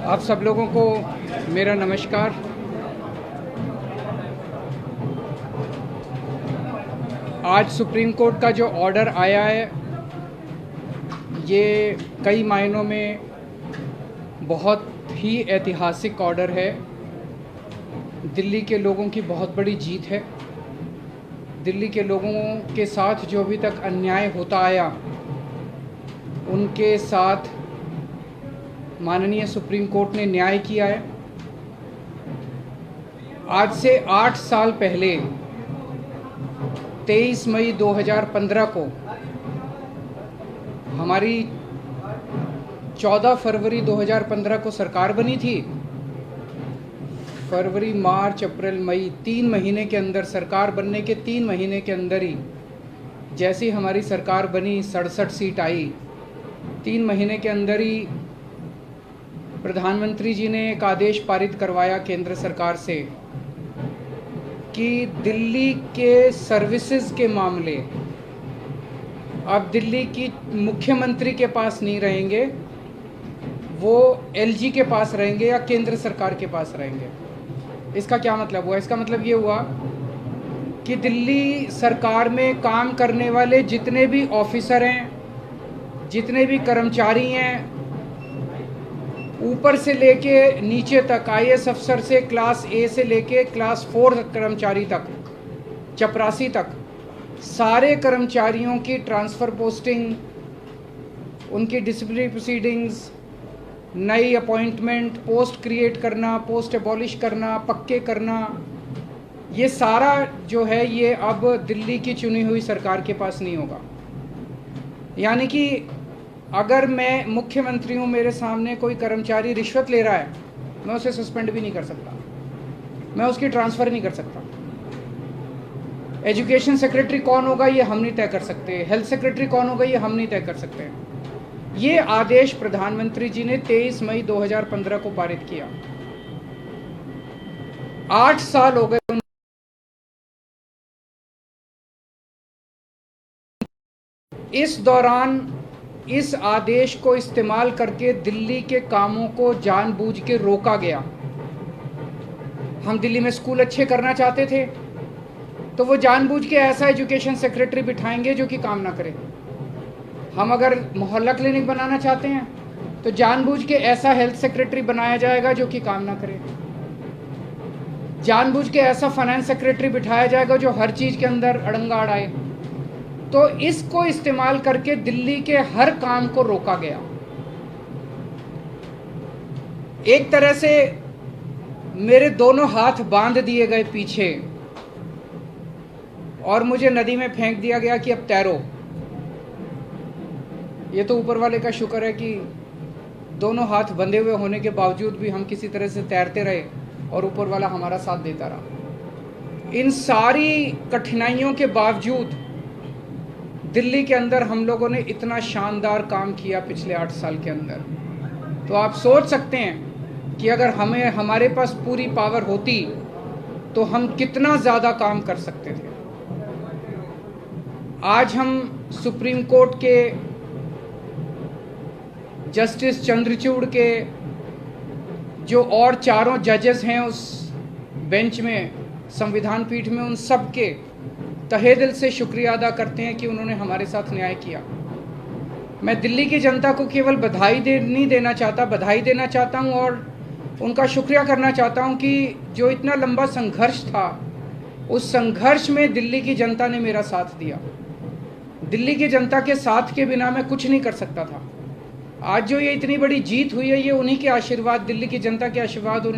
आप सब लोगों को मेरा नमस्कार। आज सुप्रीम कोर्ट का जो ऑर्डर आया है ये कई मायनों में बहुत ही ऐतिहासिक ऑर्डर है। दिल्ली के लोगों की बहुत बड़ी जीत है। दिल्ली के लोगों के साथ जो अभी तक अन्याय होता आया उनके साथ माननीय सुप्रीम कोर्ट ने न्याय किया है। आज से 8 साल पहले 23 मई 2015 को हमारी 14 फरवरी 2015 को सरकार बनी थी। फरवरी, मार्च, अप्रैल, मई 3 महीने के अंदर, सरकार बनने के 3 महीने के अंदर ही जैसी हमारी सरकार बनी 67 सीट आई। 3 महीने के अंदर ही प्रधानमंत्री जी ने एक आदेश पारित करवाया केंद्र सरकार से कि दिल्ली के सर्विसेज के मामले अब दिल्ली की मुख्यमंत्री के पास नहीं रहेंगे, वो एलजी के पास रहेंगे या केंद्र सरकार के पास रहेंगे। इसका क्या मतलब हुआ? इसका मतलब ये हुआ कि दिल्ली सरकार में काम करने वाले जितने भी ऑफिसर हैं, जितने भी कर्मचारी हैं, ऊपर से लेके नीचे तक, आईएएस अफसर से क्लास ए से लेके क्लास 4 कर्मचारी तक, चपरासी तक, सारे कर्मचारियों की ट्रांसफ़र पोस्टिंग, उनकी डिसिप्लिनरी प्रोसीडिंग्स, नई अपॉइंटमेंट, पोस्ट क्रिएट करना, पोस्ट एबॉलिश करना, पक्के करना, ये सारा जो है ये अब दिल्ली की चुनी हुई सरकार के पास नहीं होगा। यानी कि अगर मैं मुख्यमंत्री हूँ, मेरे सामने कोई कर्मचारी रिश्वत ले रहा है, मैं उसे सस्पेंड भी नहीं कर सकता, मैं उसकी ट्रांसफ़र नहीं कर सकता। एजुकेशन सेक्रेटरी कौन होगा ये हम नहीं तय कर सकते, हेल्थ सेक्रेटरी कौन होगा ये हम नहीं तय कर सकते। ये आदेश प्रधानमंत्री जी ने 23 मई 2015 को पारित किया। 8 साल हो गए। इस दौरान इस आदेश को इस्तेमाल करके दिल्ली के कामों को जानबूझ के रोका गया। हम दिल्ली में स्कूल अच्छे करना चाहते थे तो वो जानबूझ के ऐसा एजुकेशन सेक्रेटरी बिठाएंगे जो कि काम ना करे। हम अगर मोहल्ला क्लिनिक बनाना चाहते हैं तो जानबूझ के ऐसा हेल्थ सेक्रेटरी बनाया जाएगा जो कि काम ना करे। जानबूझ के ऐसा फाइनेंस सेक्रेटरी बिठाया जाएगा जो हर चीज़ के अंदर अड़ंगा अड़ाए। तो इसको इस्तेमाल करके दिल्ली के हर काम को रोका गया। एक तरह से मेरे दोनों हाथ बांध दिए गए पीछे और मुझे नदी में फेंक दिया गया कि अब तैरो। ये तो ऊपर वाले का शुक्र है कि दोनों हाथ बंधे हुए होने के बावजूद भी हम किसी तरह से तैरते रहे और ऊपर वाला हमारा साथ देता रहा। इन सारी कठिनाइयों के बावजूद दिल्ली के अंदर हम लोगों ने इतना शानदार काम किया पिछले 8 साल के अंदर। तो आप सोच सकते हैं कि अगर हमारे पास पूरी पावर होती तो हम कितना ज़्यादा काम कर सकते थे। आज हम सुप्रीम कोर्ट के जस्टिस चंद्रचूड़ के जो और 4 जजेस हैं उस बेंच में, संविधान पीठ में, उन सब के तहे दिल से शुक्रिया अदा करते हैं कि उन्होंने हमारे साथ न्याय किया। मैं दिल्ली की जनता को केवल नहीं देना चाहता, बधाई देना चाहता हूं और उनका शुक्रिया करना चाहता हूं कि जो इतना लंबा संघर्ष था उस संघर्ष में दिल्ली की जनता ने मेरा साथ दिया। दिल्ली की जनता के साथ के बिना मैं कुछ नहीं कर सकता था। आज जो ये इतनी बड़ी जीत हुई है ये उन्हीं के आशीर्वाद, दिल्ली की जनता के आशीर्वाद और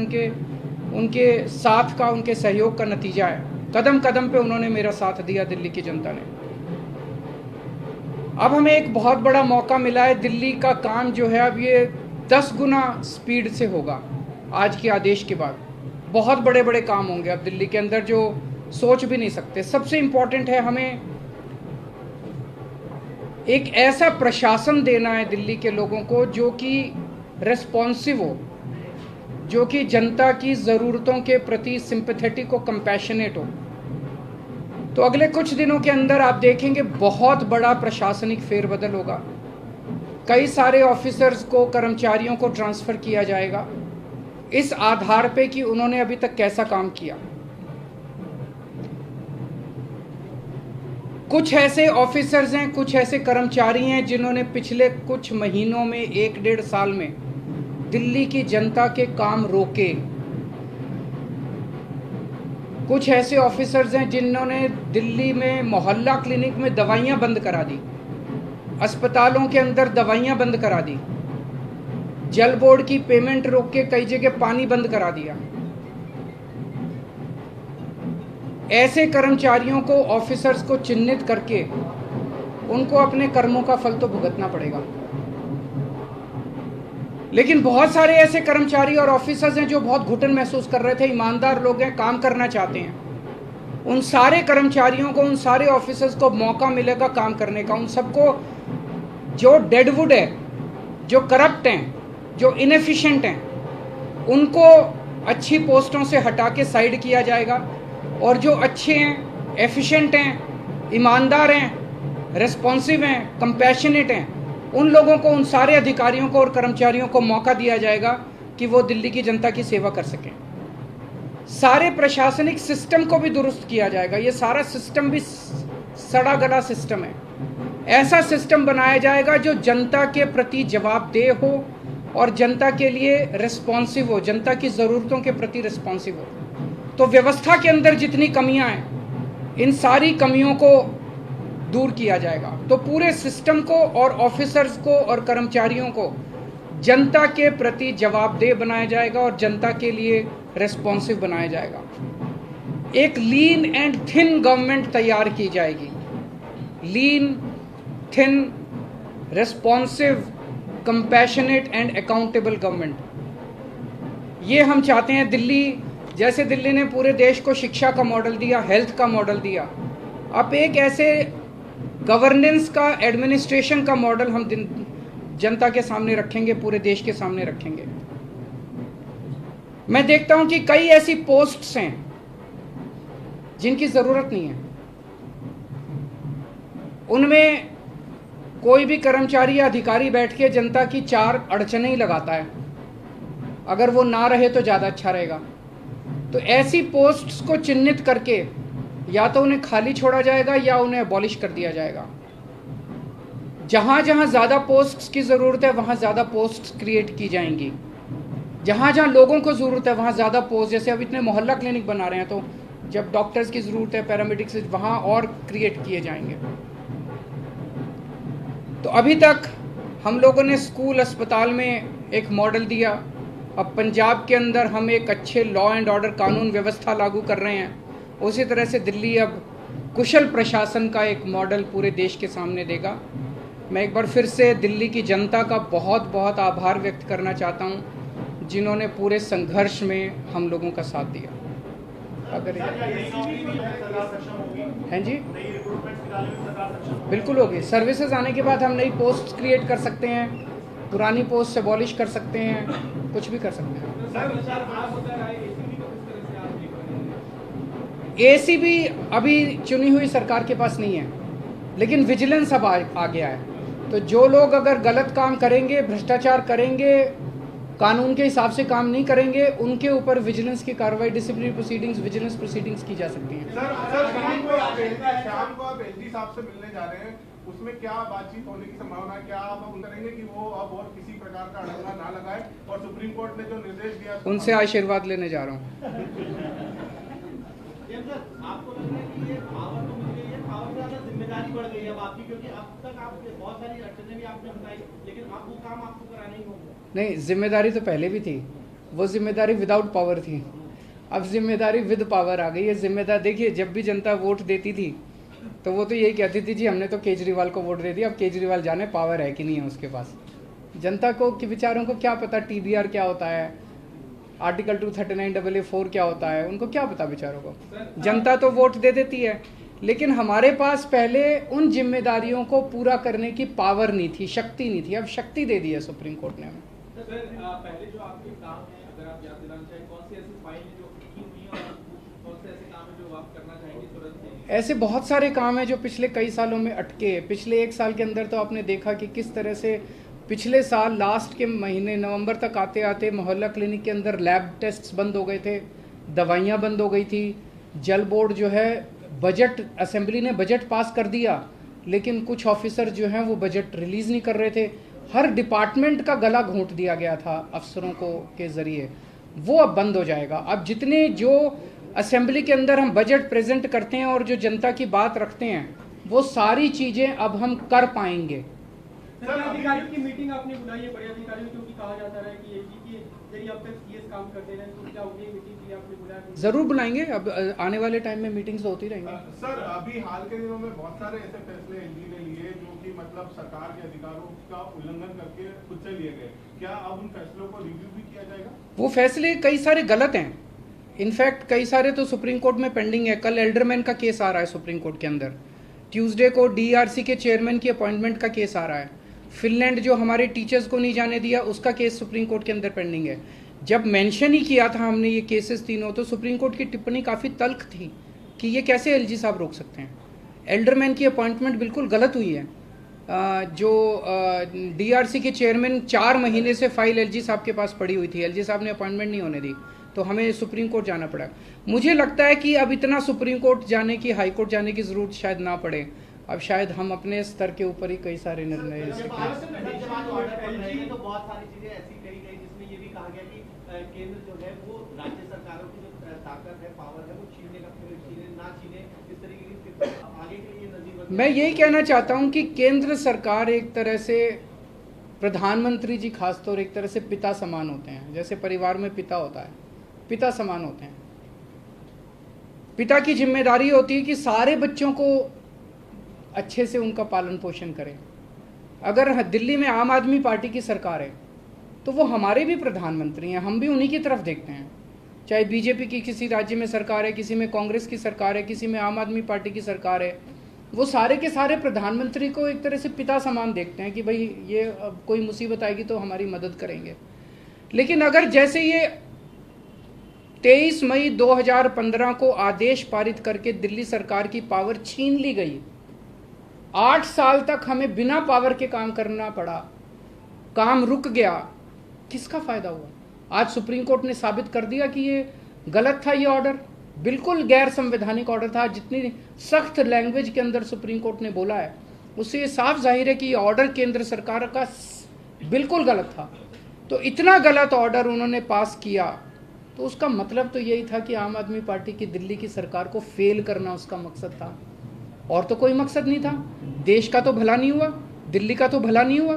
उनके साथ का, उनके सहयोग का नतीजा है। कदम कदम पे उन्होंने मेरा साथ दिया दिल्ली की जनता ने। अब हमें एक बहुत बड़ा मौका मिला है। दिल्ली का काम जो है अब ये 10 गुना स्पीड से होगा। आज के आदेश के बाद बहुत बड़े बड़े काम होंगे अब दिल्ली के अंदर जो सोच भी नहीं सकते। सबसे इम्पोर्टेंट है हमें एक ऐसा प्रशासन देना है दिल्ली के लोगों को जो कि रेस्पॉन्सिव हो, जो कि जनता की ज़रूरतों के प्रति सिंपैथेटिक हो, कंपैशनेट हो। तो अगले कुछ दिनों के अंदर आप देखेंगे बहुत बड़ा प्रशासनिक फेरबदल होगा। कई सारे ऑफिसर्स को, कर्मचारियों को ट्रांसफ़र किया जाएगा इस आधार पे कि उन्होंने अभी तक कैसा काम किया। कुछ ऐसे ऑफिसर्स हैं, कुछ ऐसे कर्मचारी हैं जिन्होंने पिछले कुछ महीनों में, 1-1.5 साल में दिल्ली की जनता के काम रोके। कुछ ऐसे ऑफिसर्स हैं जिन्होंने दिल्ली में मोहल्ला क्लिनिक में दवाइयां बंद करा दी, अस्पतालों के अंदर दवाइयां बंद करा दी, जल बोर्ड की पेमेंट रोक के कई जगह पानी बंद करा दिया। ऐसे कर्मचारियों को, ऑफिसर्स को चिन्हित करके उनको अपने कर्मों का फल तो भुगतना पड़ेगा। लेकिन बहुत सारे ऐसे कर्मचारी और ऑफिसर्स हैं जो बहुत घुटन महसूस कर रहे थे, ईमानदार लोग हैं, काम करना चाहते हैं। उन सारे कर्मचारियों को, उन सारे ऑफिसर्स को मौका मिलेगा काम करने का। उन सबको जो डेडवुड है, जो करप्ट हैं, जो इनएफिशिएंट हैं, उनको अच्छी पोस्टों से हटा के साइड किया जाएगा और जो अच्छे हैं, एफिशिएंट हैं, ईमानदार हैं, रिस्पॉन्सिव हैं, कंपैशनेट हैं, उन लोगों को, उन सारे अधिकारियों को और कर्मचारियों को मौका दिया जाएगा कि वो दिल्ली की जनता की सेवा कर सकें। सारे प्रशासनिक सिस्टम को भी दुरुस्त किया जाएगा। ये सारा सिस्टम भी सड़ा गला सिस्टम है। ऐसा सिस्टम बनाया जाएगा जो जनता के प्रति जवाबदेह हो और जनता के लिए रिस्पॉन्सिव हो, जनता की ज़रूरतों के प्रति रिस्पॉन्सिव हो। तो व्यवस्था के अंदर जितनी कमियां हैं, इन सारी कमियों को दूर किया जाएगा। तो पूरे सिस्टम को और ऑफिसर्स को और कर्मचारियों को जनता के प्रति जवाबदेह बनाया जाएगा और जनता के लिए रिस्पॉन्सिव बनाया जाएगा। एक लीन एंड थिन गवर्नमेंट तैयार की जाएगी। Lean, thin, responsive, compassionate and accountable government. ये हम चाहते हैं। दिल्ली, जैसे दिल्ली ने पूरे देश को शिक्षा का मॉडल दिया, हेल्थ का मॉडल दिया, अब एक ऐसे गवर्नेंस का, एडमिनिस्ट्रेशन का मॉडल हम जनता के सामने रखेंगे, पूरे देश के सामने रखेंगे। मैं देखता हूं कि कई ऐसी पोस्ट्स हैं जिनकी ज़रूरत नहीं है। उनमें कोई भी कर्मचारी या अधिकारी बैठ के जनता की 4 अड़चनें ही लगाता है। अगर वो ना रहे तो ज़्यादा अच्छा रहेगा। तो ऐसी पोस्ट्स को चिन्हित करके या तो उन्हें खाली छोड़ा जाएगा या उन्हें अबॉलिश कर दिया जाएगा। जहाँ जहाँ ज़्यादा पोस्ट्स की ज़रूरत है वहाँ ज़्यादा पोस्ट्स क्रिएट की जाएंगी। जहाँ जहाँ लोगों को ज़रूरत है वहाँ ज़्यादा पोस्ट, जैसे अब इतने मोहल्ला क्लिनिक बना रहे हैं, तो जब डॉक्टर्स की ज़रूरत है, पैरामेडिक्स, वहाँ और क्रिएट किए जाएंगे। तो अभी तक हम लोगों ने स्कूल, अस्पताल में एक मॉडल दिया। अब पंजाब के अंदर हम एक अच्छे लॉ एंड ऑर्डर, कानून व्यवस्था लागू कर रहे हैं। उसी तरह से दिल्ली अब कुशल प्रशासन का एक मॉडल पूरे देश के सामने देगा। मैं एक बार फिर से दिल्ली की जनता का बहुत बहुत आभार व्यक्त करना चाहता हूं, जिन्होंने पूरे संघर्ष में हम लोगों का साथ दिया। अगर हैं जी, बिल्कुल होगी। सर्विसेज आने के बाद हम नई पोस्ट क्रिएट कर सकते हैं, पुरानी पोस्ट से अबॉलिश कर सकते हैं, कुछ भी कर सकते हैं। एसीबी अभी चुनी हुई सरकार के पास नहीं है, लेकिन विजिलेंस अब आ गया है। तो जो लोग अगर गलत काम करेंगे, भ्रष्टाचार करेंगे, कानून के हिसाब से काम नहीं करेंगे, उनके ऊपर विजिलेंस की कार्रवाई, डिसिप्लिनरी प्रोसीडिंग्स, विजिलेंस प्रोसीडिंग्स की जा सकती हैं। सर शाम को आप एलजी साहब से मिलने जा रहे हैं, उसमें क्या बातचीत होने की संभावना है? क्या आप अब करेंगे कि वो अब और किसी प्रकार का अड़ंगा ना लगाए? और सुप्रीम कोर्ट ने जो निर्देश दिया, उनसे आशीर्वाद लेने जा रहा हूँ। आपको लग रहा है कि ये पावर तो मिल गई है, पावर से ज्यादा जिम्मेदारी बढ़ गई है अब आपकी, क्योंकि अब तक आप बहुत सारी अड़चनें भी आपने बताई, लेकिन अब वो काम आपको कराना ही होगा। नहीं, जिम्मेदारी तो पहले भी थी, वो जिम्मेदारी विदाउट पावर थी। अब जिम्मेदारी विद पावर आ गई है। जिम्मेदार देखिए, जब भी जनता वोट देती थी तो वो तो यही कहती थी, जी हमने तो केजरीवाल को वोट दे दिया, अब केजरीवाल जाने पावर है कि नहीं है उसके पास। जनता को के बेचारों को क्या पता TDR क्या होता है, आर्टिकल 239AA4 क्या होता है, उनको क्या पता बेचारों को। जनता तो वोट दे देती है, लेकिन हमारे पास पहले उन जिम्मेदारियों को पूरा करने की पावर नहीं थी, शक्ति नहीं थी। अब शक्ति दे दी है सुप्रीम कोर्ट ने हमें। पहले जो आपके काम है, अगर आप याद दिलाना चाहें, कौन सी ऐसी फाइल है जो की हुई है और कौन से ऐसे काम है जो आप करना चाहेंगे तुरंत? ऐसे बहुत सारे काम हैं जो पिछले कई सालों में अटके। पिछले 1 साल के अंदर तो आपने देखा कि किस तरह से पिछले साल लास्ट के महीने नवंबर तक आते आते मोहल्ला क्लिनिक के अंदर लैब टेस्ट्स बंद हो गए थे, दवाइयाँ बंद हो गई थी। जल बोर्ड जो है बजट, असेंबली ने बजट पास कर दिया, लेकिन कुछ ऑफिसर जो हैं वो बजट रिलीज़ नहीं कर रहे थे। हर डिपार्टमेंट का गला घोंट दिया गया था अफसरों को के ज़रिए, वो अब बंद हो जाएगा। अब जितने जो असेंबली के अंदर हम बजट प्रेजेंट करते हैं और जो जनता की बात रखते हैं, वो सारी चीज़ें अब हम कर पाएंगे। सर, अधिकारियों की मीटिंग आपने बुलाई है, बड़े अधिकारियों, क्योंकि कहा जाता रहा है कि एजी के जरिए अब तक सीएस काम करते रहे, तो क्या उन्हें मीटिंग के लिए आपने बुलाया? ज़रूर बुलाएंगे, अब आने वाले टाइम में मीटिंग्स तो होती रहेंगी। सर, अभी हाल के दिनों में बहुत सारे ऐसे फैसले एलजी ने लिए जो कि मतलब सरकार के अधिकारों का उल्लंघन करके खुद से लिए गए। क्या अब उन फैसलों को रिव्यू भी किया जाएगा? वो फैसले कई सारे गलत हैं, इनफैक्ट कई सारे तो सुप्रीम कोर्ट में पेंडिंग है। कल एल्डरमैन का केस आ रहा है सुप्रीम कोर्ट के अंदर, ट्यूसडे को डीआरसी के चेयरमैन की अपॉइंटमेंट का केस आ रहा है। फिनलैंड जो हमारे टीचर्स को नहीं जाने दिया, उसका केस सुप्रीम कोर्ट के अंदर पेंडिंग है। जब मेंशन ही किया था हमने ये केसेस तीनों, तो सुप्रीम कोर्ट की टिप्पणी काफ़ी तल्ख थी कि ये कैसे एलजी साहब रोक सकते हैं। एल्डरमैन की अपॉइंटमेंट बिल्कुल गलत हुई है। जो डीआरसी के चेयरमैन 4 महीने से फाइल एलजी साहब के पास पड़ी हुई थी, एलजी साहब ने अपॉइंटमेंट नहीं होने दी, तो हमें सुप्रीम कोर्ट जाना पड़ा। मुझे लगता है कि अब इतना सुप्रीम कोर्ट जाने की, हाई कोर्ट जाने की ज़रूरत शायद ना पड़े। अब शायद हम अपने स्तर के ऊपर ही कई सारे निर्णय ले सकते हैं। तो बहुत सारी चीजें ऐसी कही गई जिसमें ये भी कहा गया कि केंद्र जो है वो राज्य सरकारों की जो ताकत है, पावर है, वो छीनने ना छीने, इस तरीके की आगे के लिए नजीर। मैं यही कहना चाहता हूं कि केंद्र सरकार एक तरह से, प्रधानमंत्री जी खासतौर एक तरह से पिता समान होते हैं। जैसे परिवार में पिता होता है, पिता समान होते हैं। पिता की जिम्मेदारी होती है कि सारे बच्चों को अच्छे से उनका पालन पोषण करें। अगर दिल्ली में आम आदमी पार्टी की सरकार है तो वो हमारे भी प्रधानमंत्री हैं, हम भी उन्हीं की तरफ देखते हैं। चाहे बीजेपी की किसी राज्य में सरकार है, किसी में कांग्रेस की सरकार है, किसी में आम आदमी पार्टी की सरकार है, वो सारे के सारे प्रधानमंत्री को एक तरह से पिता समान देखते हैं कि भाई ये अब कोई मुसीबत आएगी तो हमारी मदद करेंगे। लेकिन अगर जैसे ये 23 मई 2015 को आदेश पारित करके दिल्ली सरकार की पावर छीन ली गई, 8 साल तक हमें बिना पावर के काम करना पड़ा, काम रुक गया, किसका फायदा हुआ? आज सुप्रीम कोर्ट ने साबित कर दिया कि ये गलत था, ये ऑर्डर बिल्कुल गैर संवैधानिक ऑर्डर था। जितनी सख्त लैंग्वेज के अंदर सुप्रीम कोर्ट ने बोला है, उससे ये साफ जाहिर है कि ये ऑर्डर केंद्र सरकार का बिल्कुल गलत था। तो इतना गलत ऑर्डर उन्होंने पास किया, तो उसका मतलब तो यही था कि आम आदमी पार्टी की दिल्ली की सरकार को फेल करना उसका मकसद था, और तो कोई मकसद नहीं था। देश का तो भला नहीं हुआ, दिल्ली का तो भला नहीं हुआ,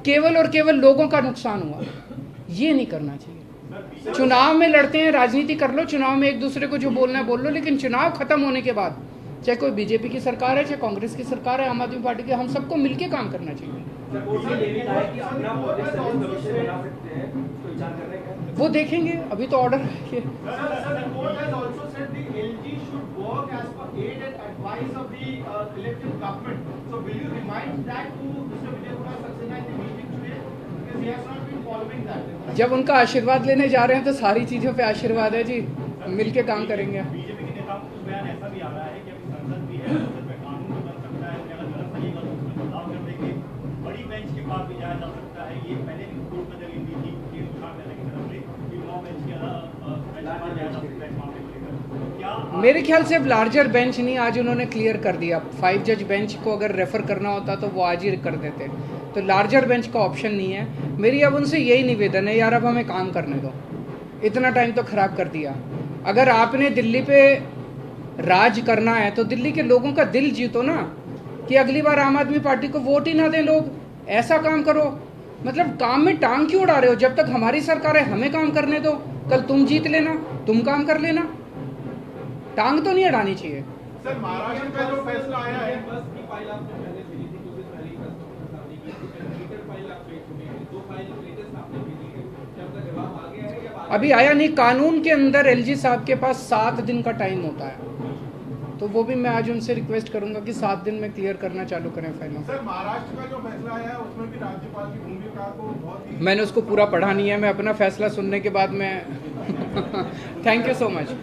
केवल और केवल लोगों का नुकसान हुआ। ये नहीं करना चाहिए। चुनाव में लड़ते हैं, राजनीति कर लो, चुनाव में एक दूसरे को जो बोलना है बोल लो, लेकिन चुनाव खत्म होने के बाद, चाहे कोई बीजेपी की सरकार है, चाहे कांग्रेस की सरकार है, आम आदमी पार्टी की, हम सबको मिलकर काम करना चाहिए। वो देखेंगे, अभी तो ऑर्डर है। जब उनका आशीर्वाद लेने जा रहे हैं तो सारी चीजों पे आशीर्वाद है जी, मिलके काम करेंगे। बीजेपी के नेताओं को बयान ऐसा भी आ रहा है कि अभी संसद भी है, संसद में कानून भी बन सकता है, अलग-अलग सही गलत उसमें बदलाव कर देंगे, बड़ी बेंच के पास भी जाया जा सकता है। ये पहले भी कोर्ट में दलील दी थी कि उठाव करने की तरफ से कि 9 बेंच के बेंच जाया जा सकता है मामले को लेकर। क्या मेरे ख्याल से अब लार्जर बेंच नहीं, आज उन्होंने क्लियर कर दिया। 5 जज बेंच को अगर रेफर करना होता तो वो आज ही कर देते, तो लार्जर बेंच का ऑप्शन नहीं है। मेरी अब उनसे यही निवेदन है, यार अब हमें काम करने दो, इतना टाइम तो खराब कर दिया। अगर आपने दिल्ली पे राज करना है तो दिल्ली के लोगों का दिल जीतो ना, कि अगली बार आम आदमी पार्टी को वोट ही ना दें लोग। ऐसा काम करो, मतलब काम में टांग क्यों उड़ा रहे हो? जब तक हमारी सरकार है हमें काम करने दो, कल तुम जीत लेना, तुम काम कर लेना, टांग तो नहीं अड़ानी चाहिए। सर, महाराष्ट्र का जो फैसला आया है, बस की फाइल आपने पहले भेजी थी, कुछ दिन पहले ही फाइल आप भेज चुके हैं, 2 फाइल लेटेस्ट आपने भेजी है, क्या आपका जवाब आ गया है या अभी आया नहीं? कानून के अंदर एलजी साहब के पास 7 दिन का टाइम होता है, तो वो भी मैं आज उनसे रिक्वेस्ट करूंगा कि 7 दिन में क्लियर करना चालू करें फाइलों। सर, महाराष्ट्र का जो फैसला आया है उसमें भी राज्यपाल की भूमिका को बहुत ही, मैंने उसको पूरा पढ़ा नहीं है, मैं अपना फैसला सुनने के बाद मैं थैंक यू सो मच।